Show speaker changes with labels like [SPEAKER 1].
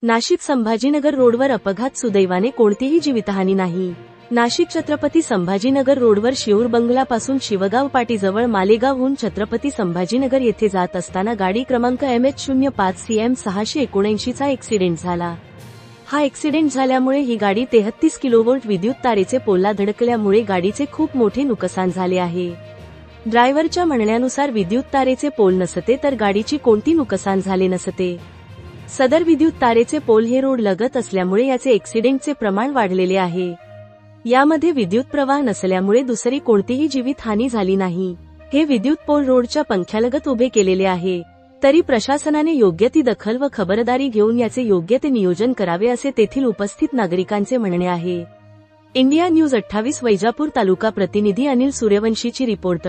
[SPEAKER 1] नाशिक संभाजीनगर रोडवर अपघात, सुदैवाने कोणतीही जीवितहानी नाही. नाशिक छत्रपती संभाजीनगर रोडवर शिऊर बंगलापासून शिवगाव पाटीजवळ मालेगावहून छत्रपती संभाजीनगर येथे जात असताना गाडी क्रमांक MH05 CM 679 चा ॲक्सिडेंट झाला. हा ॲक्सिडेंट झाल्यामुळे ही गाडी 33 किलोव्होल्ट विद्युत तारेचे पोलला धडकल्यामुळे गाडीचे खूप मोठे नुकसान झाले आहे. ड्रायव्हरच्या म्हणण्यानुसार विद्युत तारेचे पोल नसते तर गाडीची कोणती नुकसान झाले नसते. सदर विद्युत तारेचे पोल हे रोड लगत असल्यामुळे याचे ॲक्सिडेंटचे प्रमाण वाढलेले आहे. यामध्ये विद्युत प्रवाह नसल्यामुळे दुसरी कोणतीही जीवितहानी झाली नाही. हे विद्युत पोल रोडच्या पंख्यालगत उभे केलेले आहे. तरी प्रशासनाने योग्य ती दखल व खबरदारी घेऊन याचे योग्य ते नियोजन करावे असे तेथील उपस्थित नागरिकांचे म्हणणे आहे. इंडिया न्यूज 28 वैजापूर तालुका प्रतिनिधी अनिल सूर्यवंशीची रिपोर्ट.